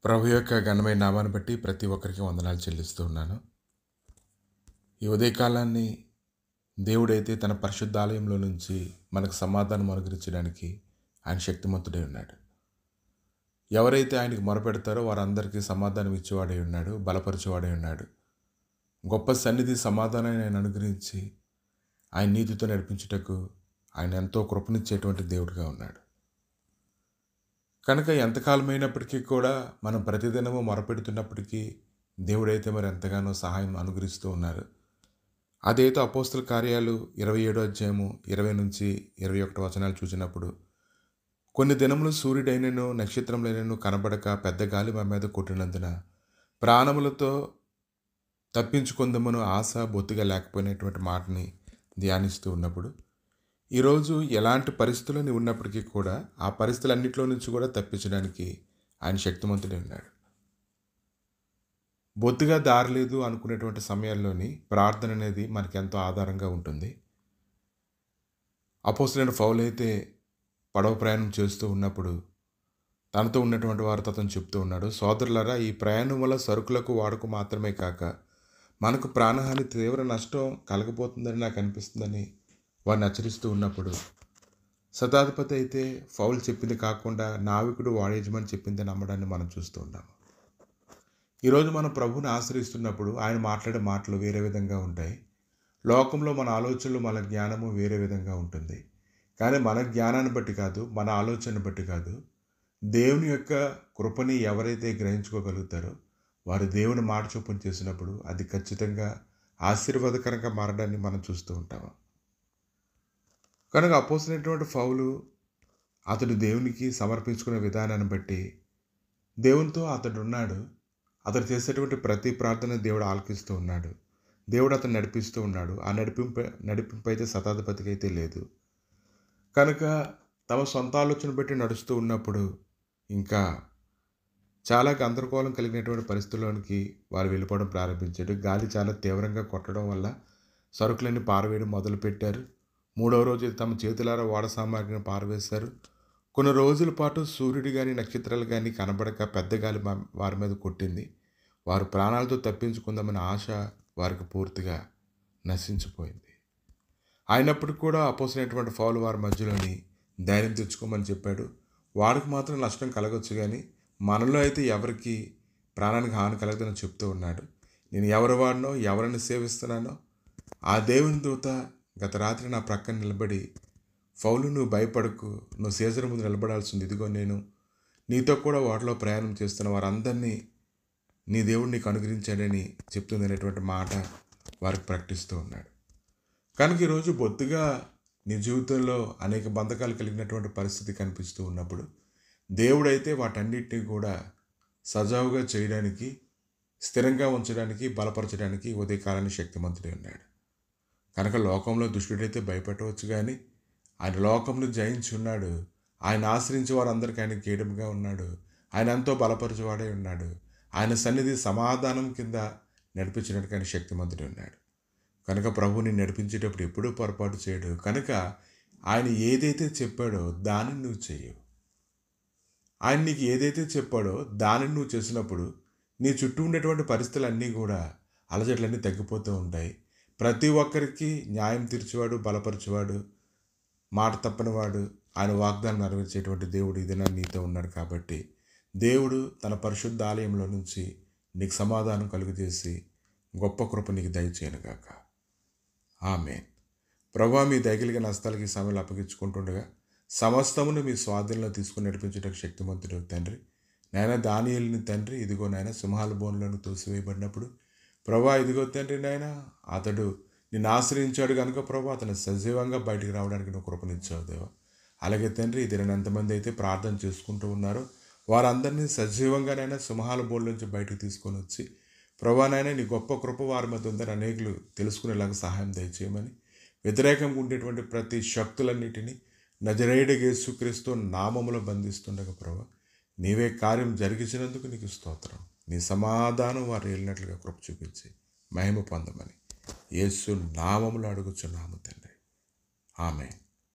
ప్రభు యొక్క ఘనమైన నామాన్ని బట్టి ప్రతి ఒక్కరికి వందనాలు చెల్లిస్తూ ఉన్నాను. ఈ ఉదయకాలాన్ని దేవుడైతే తన పరిశుద్ధాలయంలో నుంచి మనకు సమాధానం అనుగ్రహించడానికి ఆయన శక్తిమంతుడై ఉన్నాడు. ఎవరైతే ఆయనకు మొరపెడతారో వారందరికీ సమాధానం ఇచ్చేవాడై ఉన్నాడు, బలపరిచేవాడై ఉన్నాడు. గొప్ప సన్నిధి సమాధానాన్ని ఆయన అనుగ్రహించి ఆయన నీతితో నడిపించుటకు ఆయన ఎంతో కృపనిచ్చేటువంటి దేవుడిగా ఉన్నాడు. కనుక ఎంతకాలమైనప్పటికీ కూడా మనం ప్రతిదినము మొరపెడుతున్నప్పటికీ దేవుడైతే మరి ఎంతగానో సహాయం అనుగ్రహిస్తూ ఉన్నారు. అదైతే అపోస్తుల కార్యాలు 27వ అధ్యాయము 20 నుంచి 21 వచనాలు చూసినప్పుడు, కొన్ని దినములు సూర్యుడైనను నక్షత్రములైనను కనబడక పెద్ద గాలి మా మీద కొట్టినందున ప్రాణములతో తప్పించుకుందామను ఆశ బొత్తిగా లేకపోయినటువంటి మాటని ధ్యానిస్తూ ఉన్నప్పుడు, ఈరోజు ఎలాంటి పరిస్థితులని ఉన్నప్పటికీ కూడా ఆ పరిస్థితులన్నింటిలో నుంచి కూడా తప్పించడానికి ఆయన శక్తిమంతుడే ఉన్నాడు. బొత్తిగా దారి లేదు అనుకునేటువంటి సమయాల్లోని ప్రార్థన అనేది మనకి ఎంతో ఆధారంగా ఉంటుంది. అపోస్తలుడైన పౌలు అయితే పడవ ప్రయాణం చేస్తూ ఉన్నప్పుడు తనతో ఉన్నటువంటి వారితో అతను చెప్తూ ఉన్నాడు, సోదరులారా, ఈ ప్రయాణం వల్ల సరుకులకు వాడుకు మాత్రమే కాక మనకు ప్రాణహాని తీవ్ర నష్టం కలగబోతుందని నాకు అనిపిస్తుందని వారిని హెచ్చరిస్తూ ఉన్నప్పుడు, శతాధిపతి అయితే పౌలు చెప్పింది కాకుండా నావికుడు వాడేజమని చెప్పింది నమ్మడాన్ని మనం చూస్తూ ఉన్నాము. ఈరోజు మనం ప్రభువుని ఆశ్రయిస్తున్నప్పుడు ఆయన మాట్లాడే మాటలు వేరే విధంగా ఉంటాయి. లోకంలో మన ఆలోచనలు, మన జ్ఞానము వేరే విధంగా ఉంటుంది. కానీ మన జ్ఞానాన్ని బట్టి కాదు, మన ఆలోచనను బట్టి కాదు, దేవుని యొక్క కృపని ఎవరైతే గ్రహించుకోగలుగుతారో వారు దేవుని మాట చొప్పున చేసినప్పుడు అది ఖచ్చితంగా ఆశీర్వాదకరంగా మారడాన్ని మనం చూస్తూ ఉంటాము. కనుక అపోస్తలుడైనటువంటి పౌలు అతడు దేవునికి సమర్పించుకునే విధానాన్ని బట్టి దేవునితో అతడు ఉన్నాడు. అతడు చేసేటువంటి ప్రతి ప్రార్థన దేవుడు ఆలకిస్తూ ఉన్నాడు. దేవుడు అతను నడిపిస్తూ ఉన్నాడు. ఆ నడిపింపు అయితే శతాధిపతికి అయితే లేదు. కనుక తమ సొంత ఆలోచన బట్టి నడుస్తూ ఉన్నప్పుడు ఇంకా చాలా గందరగోళం కలిగినటువంటి పరిస్థితుల్లోనికి వారు వెళ్ళిపోవడం ప్రారంభించారు. గాలి చాలా తీవ్రంగా కొట్టడం వల్ల సరుకులన్నీ పారవేయడం మొదలుపెట్టారు. 3వ రోజు తమ చేతులారా ఓడ సామాగ్రిని పారవేశారు. కొన్ని రోజుల పాటు సూర్యుడు కానీ నక్షత్రాలు కానీ కనబడక పెద్ద గాలి వారి మీద కొట్టింది. వారు ప్రాణాలతో తప్పించుకుందామనే ఆశ వారికి పూర్తిగా నశించిపోయింది. అయినప్పటికీ కూడా అపోస్తలుడైనటువంటి పౌలు వారి మధ్యలోని ధైర్యం తెచ్చుకోమని చెప్పాడు. వారికి మాత్రం నష్టం కలగొచ్చు, కానీ మనలో అయితే ఎవరికి ప్రాణానికి హాని కలగదని చెప్తూ ఉన్నాడు. నేను ఎవరి వాడినో, ఎవరిని సేవిస్తున్నానో ఆ దేవుని దూత గత రాత్రి నా ప్రక్కన నిలబడి, పౌలు, నువ్వు భయపడకు, నువ్వు సీజర్ ముందు నిలబడాల్సింది, ఇదిగో నేను నీతో కూడా వాటిలో ప్రయాణం చేస్తున్న వారందరినీ నీ దేవుడు నీకు అనుగ్రహించాడని చెప్తుంది అనేటువంటి మాట వారికి ప్రకటిస్తూ ఉన్నాడు. కనుక ఈరోజు బొత్తుగా నీ జీవితంలో అనేక బంధకాలు కలిగినటువంటి పరిస్థితి కనిపిస్తూ ఉన్నప్పుడు దేవుడైతే వాటన్నిటిని కూడా సజావుగా చేయడానికి, స్థిరంగా ఉంచడానికి, బలపరచడానికి ఉదయకాలాన్ని శక్తిమంతుడై ఉన్నాడు. కనుక లోకంలో దుష్టుడైతే భయపెట్టవచ్చు, కానీ ఆయన లోకంలో జయించి ఉన్నాడు. ఆయన ఆశ్రయించే వారందరికీ ఆయన కీడముగా ఉన్నాడు. ఆయన ఎంతో బలపరచువాడై ఉన్నాడు. ఆయన సన్నిధి సమాధానం కింద నడిపించడానికి ఆయన శక్తిమంతుడై ఉన్నాడు. కనుక ప్రభువుని నడిపించేటప్పుడు ఎప్పుడూ పొరపాటు చేయడు. కనుక ఆయన ఏదైతే చెప్పాడో దానిని నువ్వు చెయ్యవు. ఆయన నీకు ఏదైతే చెప్పాడో దానిని నువ్వు చేసినప్పుడు నీ చుట్టూ ఉండేటువంటి పరిస్థితులన్నీ కూడా అలజడులన్నీ తగ్గిపోతూ ఉంటాయి. ప్రతి ఒక్కరికి న్యాయం తీర్చేవాడు, బలపరిచేవాడు, మాట తప్పనివాడు, ఆయన వాగ్దానం నెరవేర్చేటువంటి దేవుడు ఇది నీతో ఉన్నాడు. కాబట్టి దేవుడు తన పరిశుద్ధ ఆలయంలో నుంచి నీకు సమాధానం కలుగజేసి గొప్ప కృప నీకు దయచేయనుగాక. ఆమేన్. ప్రభువా, మీ దయగలిగిన హస్తాలకి సమయాలు అప్పగించుకుంటుండగా సమస్తమును మీ స్వాధీనంలో తీసుకుని నడిపించడానికి శక్తిమంతుడు తండ్రి, నాయన దానియేలుని తండ్రి, ఇదిగో నాయన సింహాల బోన్లను తోసివేయబడినప్పుడు ప్రభువా, ఇదిగో తండ్రి నాయన అతడు నిన్ను ఆశ్రయించాడు కనుక ప్రభు అతను సజీవంగా బయటికి రావడానికి నువ్వు కృపనిచ్చావు దేవా. అలాగే తండ్రి, ఇది ఎంతమంది అయితే ప్రార్థన చేసుకుంటూ ఉన్నారో వారందరినీ సజీవంగానైనా సింహాల బోన్ల నుంచి బయటకు తీసుకొని వచ్చి ప్రభువానైనా నీ గొప్ప కృప వారి మధ్య ఉందని అనేకులు తెలుసుకునేలాగా సహాయం దయచేయమని, వ్యతిరేకంగా ఉండేటువంటి ప్రతి శక్తులన్నిటినీ నజరేయుడైన యేసుక్రీస్తు నామములో బంధిస్తుండగా ప్రభు నీవే కార్యం జరిగించినందుకు నీకు స్తోత్రం. నీ సమాధానం వారు వెళ్ళినట్లుగా కృప చూపించి మహిమ పొందమని యేసు నామములో అడుగుచున్నాము తండ్రి. ఆమేన్.